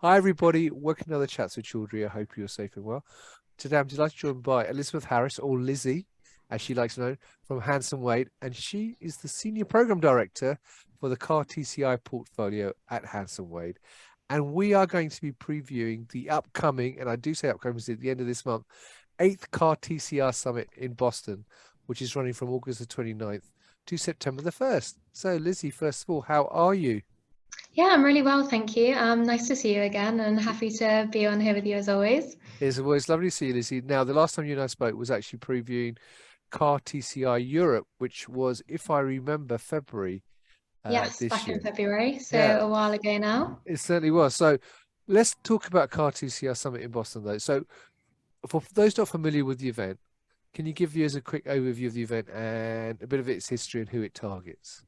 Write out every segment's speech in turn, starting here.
Hi, everybody. Welcome to another Chats with Children. I hope you're safe and well. Today, I'm delighted to join by Elizabeth Harris, or Lizzie, as she likes to know, from Hanson Wade, and she is the Senior Program Director for the CAR-TCR Portfolio at Hanson Wade. And we are going to be previewing the upcoming, and I do say upcoming, at the end of this month, 8th CAR-TCR Summit in Boston, which is running from August the 29th to September the 1st. So, Lizzie, first of all, how are you? Yeah, I'm really well, thank you. Nice to see you again and happy to be on here with you as always. It's always lovely to see you, Lizzie. Now, the last time you and I spoke was actually previewing CAR-TCR Europe, which was, if I remember, February Yes, this back in year. February, so Yeah, a while ago now. it certainly was. So let's talk about CAR-TCR Summit in Boston, though. So for those not familiar with the event, can you give us a quick overview of the event and a bit of its history and who it targets?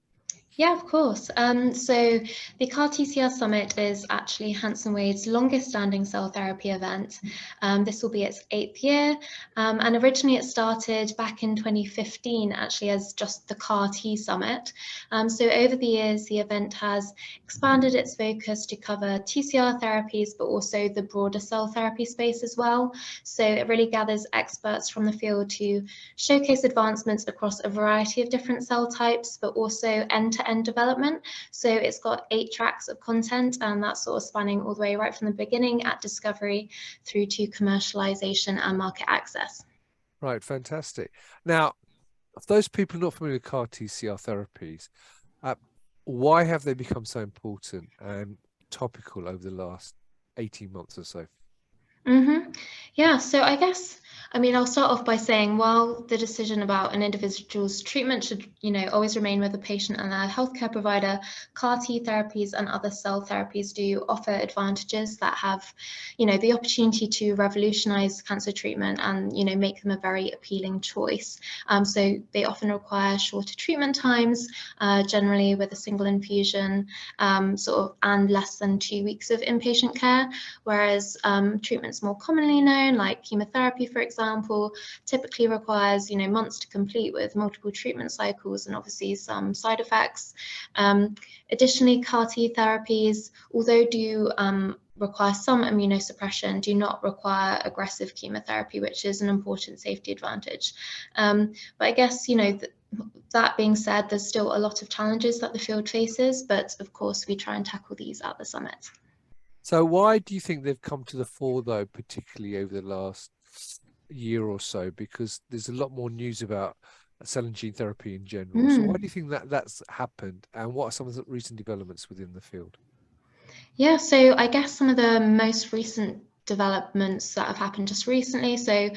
Yeah, of course. So the CAR-TCR Summit is actually Hanson Wade's longest standing cell therapy event. This will be its 8th year, and originally it started back in 2015 actually as just the CAR-T Summit. So over the years, the event has expanded its focus to cover TCR therapies, but also the broader cell therapy space as well. So it really gathers experts from the field to showcase advancements across a variety of different cell types, but also end-to-end development. So it's got 8 tracks of content, and that's sort of spanning all the way right from the beginning at discovery through to commercialization and market access. Right, fantastic. Now, for those people not familiar with CAR-TCR therapies, uh, why have they become so important and topical over the last 18 months or so? Yeah, so I'll start off by saying while the decision about an individual's treatment should, always remain with the patient and their healthcare provider, CAR-T therapies and other cell therapies do offer advantages that have, the opportunity to revolutionize cancer treatment and, make them a very appealing choice. So they often require shorter treatment times, generally with a single infusion, and less than 2 weeks of inpatient care, whereas treatments more commonly known, like chemotherapy, for example, typically requires months to complete with multiple treatment cycles and obviously some side effects. Additionally, CAR-T therapies, although do require some immunosuppression, do not require aggressive chemotherapy, which is an important safety advantage. But I guess, that being said, there's still a lot of challenges that the field faces, but of course we try and tackle these at the summit. So why do you think they've come to the fore, though, particularly over the last year or so? Because there's a lot more news about cell and gene therapy in general. So why do you Mm. think that that's happened? And what are some of the recent developments within the field? Yeah, so I guess some of the most recent developments that have happened just recently. So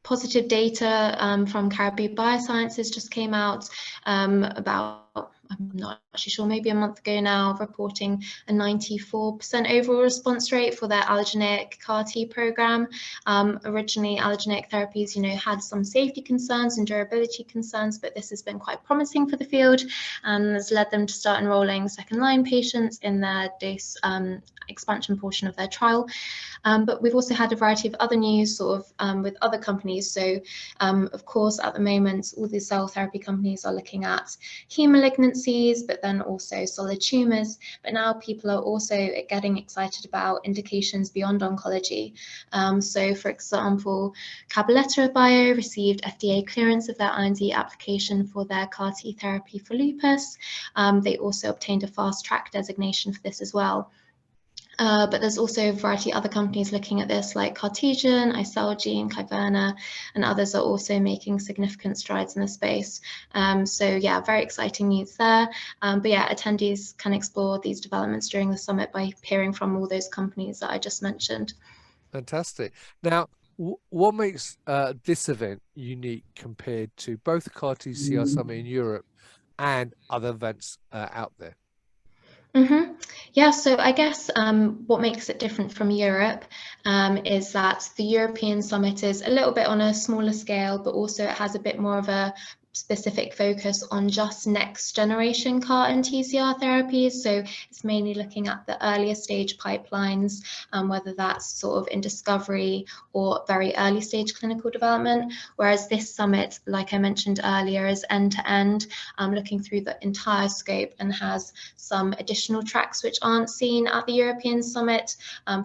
positive data from Caribou Biosciences just came out about, I'm not actually sure, maybe a month ago now, reporting a 94% overall response rate for their allogeneic CAR-T program. Originally, allogeneic therapies, had some safety concerns and durability concerns, but this has been quite promising for the field and has led them to start enrolling second-line patients in their dose expansion portion of their trial. But we've also had a variety of other news with other companies. So of course, at the moment, all the cell therapy companies are looking at heme malignancies, but then also solid tumors. But now people are also getting excited about indications beyond oncology. So for example, Cabaletta Bio received FDA clearance of their IND application for their CAR-T therapy for lupus. They also obtained a fast track designation for this as well. But there's also a variety of other companies looking at this, like Cartesian, 𝐂𝐀𝐑, Kyverna, and others are also making significant strides in the space. So yeah, very exciting news there. But yeah, attendees can explore these developments during the summit by hearing from all those companies that I just mentioned. Fantastic. Now, what makes this event unique compared to both the CAR-TCR Summit in Europe and other events out there? Yeah, so I guess what makes it different from Europe is that the European Summit is a little bit on a smaller scale, but also it has a bit more of a specific focus on just next generation CAR and TCR therapies. So it's mainly looking at the earlier stage pipelines, whether that's sort of in discovery or very early stage clinical development. Whereas this summit, like I mentioned earlier, is end to end, looking through the entire scope and has some additional tracks which aren't seen at the European Summit.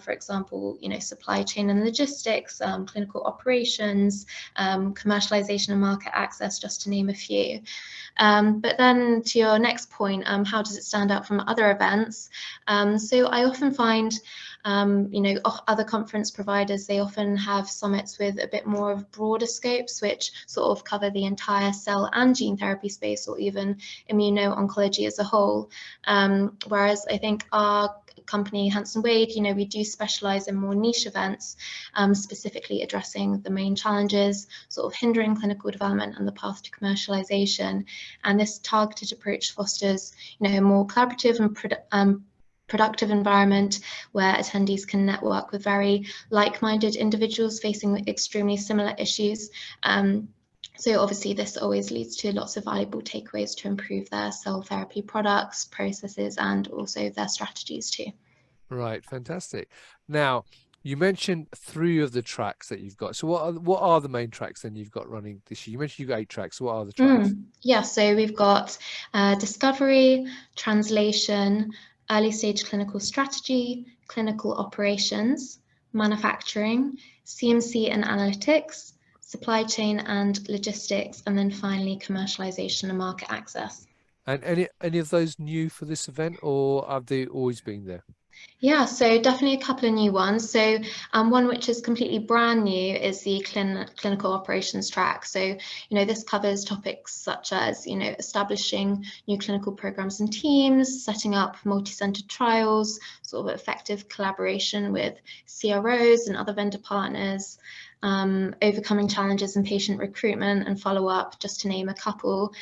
For example, supply chain and logistics, clinical operations, commercialization and market access, just to name a few. But then to your next point, how does it stand out from other events? So I often find other conference providers, they often have summits with a bit more of broader scopes, which sort of cover the entire cell and gene therapy space, or even immuno-oncology as a whole. Whereas I think our company, Hanson Wade, we do specialize in more niche events, specifically addressing the main challenges sort of hindering clinical development and the path to commercialization. And this targeted approach fosters, a more collaborative and productive environment where attendees can network with very like-minded individuals facing extremely similar issues. So obviously this always leads to lots of valuable takeaways to improve their cell therapy products, processes, and also their strategies too. Right, fantastic. Now, you mentioned 3 of the tracks that you've got. So what are the main tracks then you've got running this year? You mentioned you've got 8 tracks. So what are the tracks? Yeah, so we've got discovery, translation, early stage clinical strategy, clinical operations, manufacturing, CMC and analytics, supply chain and logistics, and then finally commercialization and market access. And any of those new for this event, or have they always been there? Yeah, so definitely a couple of new ones. So one which is completely brand new is the clinical operations track. So, this covers topics such as, establishing new clinical programs and teams, setting up multi-centered trials, sort of effective collaboration with CROs and other vendor partners, overcoming challenges in patient recruitment and follow-up, just to name a couple.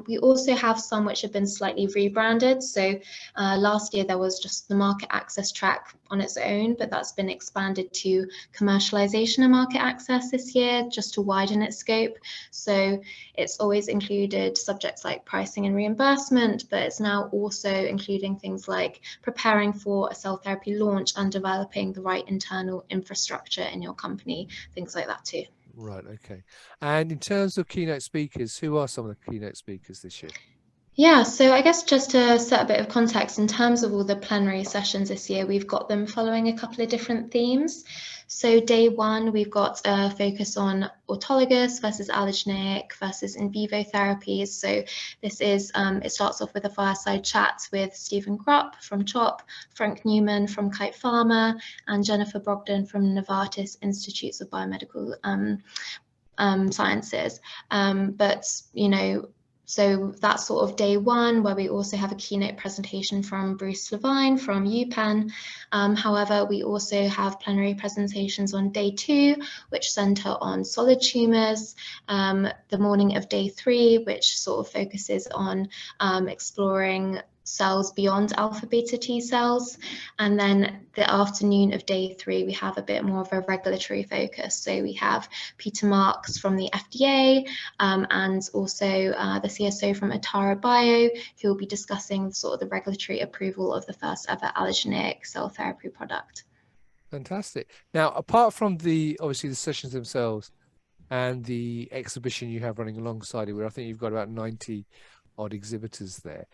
We also have some which have been slightly rebranded. So last year there was just the market access track on its own, but that's been expanded to commercialization and market access this year, just to widen its scope. So it's always included subjects like pricing and reimbursement, but it's now also including things like preparing for a cell therapy launch and developing the right internal infrastructure in your company, things like that too. Right, okay. And in terms of keynote speakers, who are some of the keynote speakers this year? Yeah, so I guess just to set a bit of context, in terms of all the plenary sessions this year, we've got them following a couple of different themes. So day 1, we've got a focus on autologous versus allogeneic versus in vivo therapies. So this is, it starts off with a fireside chat with Stephen Grupp from CHOP, Frank Newman from Kite and Jennifer Brogdon from Novartis Institutes of Biomedical Sciences. So that's sort of day 1, where we also have a keynote presentation from Bruce Levine from UPenn. However, we also have plenary presentations on day 2, which center on solid tumors, the morning of day 3, which sort of focuses on exploring cells beyond alpha beta T cells, and then the afternoon of day 3 we have a bit more of a regulatory focus. So we have Peter Marks from the FDA and also the CSO from Atara Bio, who will be discussing sort of the regulatory approval of the first ever allogeneic cell therapy product. Fantastic. Now, apart from obviously the sessions themselves and the exhibition you have running alongside it, where I think you've got about 90 odd exhibitors there,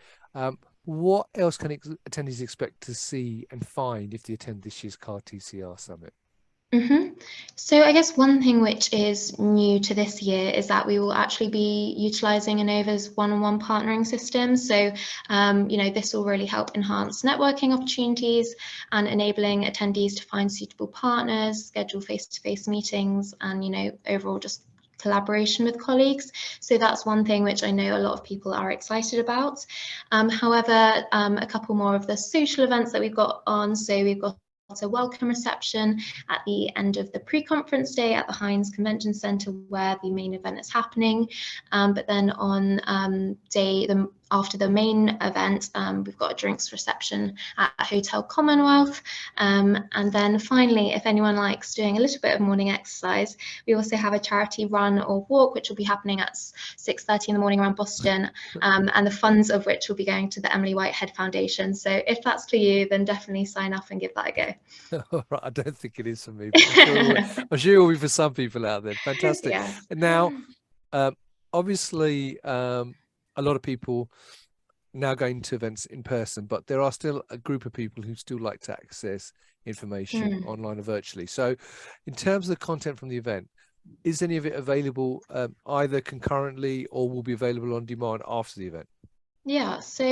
what else can attendees expect to see and find if they attend this year's CAR-TCR Summit? So I guess one thing which is new to this year is that we will actually be utilising Innova's one-on-one partnering system. So, this will really help enhance networking opportunities and enabling attendees to find suitable partners, schedule face-to-face meetings, and, overall just collaboration with colleagues. So that's one thing which I know a lot of people are excited about. However, a couple more of the social events that we've got on. So we've got a welcome reception at the end of the pre-conference day at the Heinz Convention Center, where the main event is happening. But then on after the main event, we've got a drinks reception at Hotel Commonwealth. And then finally, if anyone likes doing a little bit of morning exercise, we also have a charity run or walk, which will be happening at 6:30 in the morning around Boston, and the funds of which will be going to the Emily Whitehead Foundation. So if that's for you, then definitely sign up and give that a go. All right, I don't think it is for me, but I'm sure it will be for some people out there. Fantastic. Yeah. Now, obviously, a lot of people now going to events in person, but there are still a group of people who still like to access information online or virtually. So in terms of the content from the event, is any of it available either concurrently or will be available on demand after the event? Yeah, so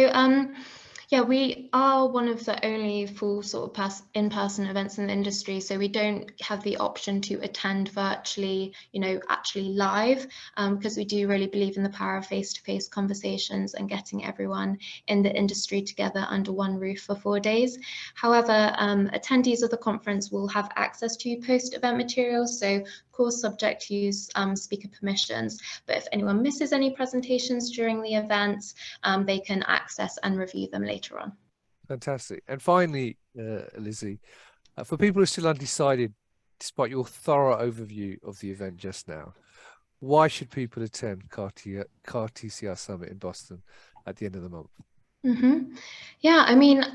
yeah, we are one of the only full sort of in-person events in the industry, so we don't have the option to attend virtually, actually live, because we do really believe in the power of face-to-face conversations and getting everyone in the industry together under one roof for 4 days. However, attendees of the conference will have access to post-event materials, so of course subject to use speaker permissions, but if anyone misses any presentations during the event, they can access and review them later on. Fantastic. And finally, Lizzie, for people who are still undecided, despite your thorough overview of the event just now, why should people attend CAR-TCR Summit in Boston at the end of the month? Yeah, I mean,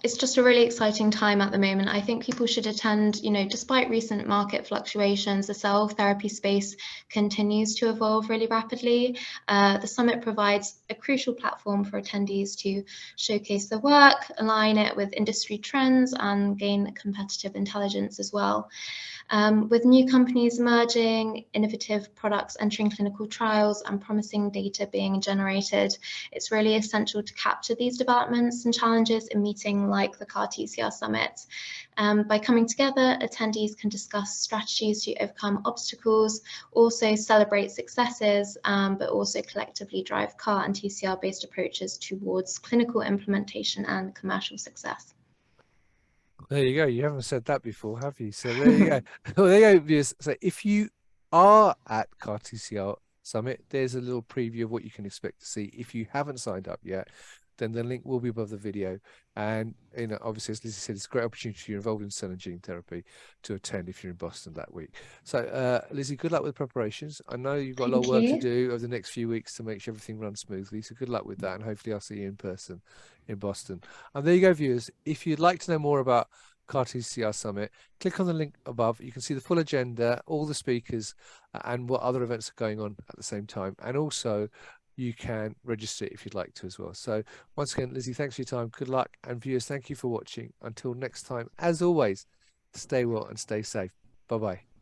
it's just a really exciting time at the moment. I think people should attend, despite recent market fluctuations, the cell therapy space continues to evolve really rapidly. The summit provides a crucial platform for attendees to showcase their work, align it with industry trends, and gain competitive intelligence as well. With new companies emerging, innovative products entering clinical trials, and promising data being generated, it's really essential to capture these developments and challenges in meeting like the CAR-TCR Summit. By coming together, attendees can discuss strategies to overcome obstacles, also celebrate successes, but also collectively drive CAR and TCR-based approaches towards clinical implementation and commercial success. There you go. You haven't said that before, have you? So there you go. Well, there you go, viewers. So if you are at CAR-TCR Summit, there's a little preview of what you can expect to see. If you haven't signed up yet, then the link will be above the video. And obviously, as Lizzie said, it's a great opportunity if you're involved in cell and gene therapy to attend if you're in Boston that week. So Lizzie, good luck with preparations. I know you've got a lot of work to do over the next few weeks to make sure everything runs smoothly. So good luck with that, and hopefully I'll see you in person in Boston. And there you go, viewers. If you'd like to know more about CAR-TCR Summit, click on the link above. You can see the full agenda, all the speakers, and what other events are going on at the same time. And also, you can register if you'd like to as well. So once again, Lizzie, thanks for your time. Good luck. And viewers, thank you for watching. Until next time, as always, stay well and stay safe. Bye-bye.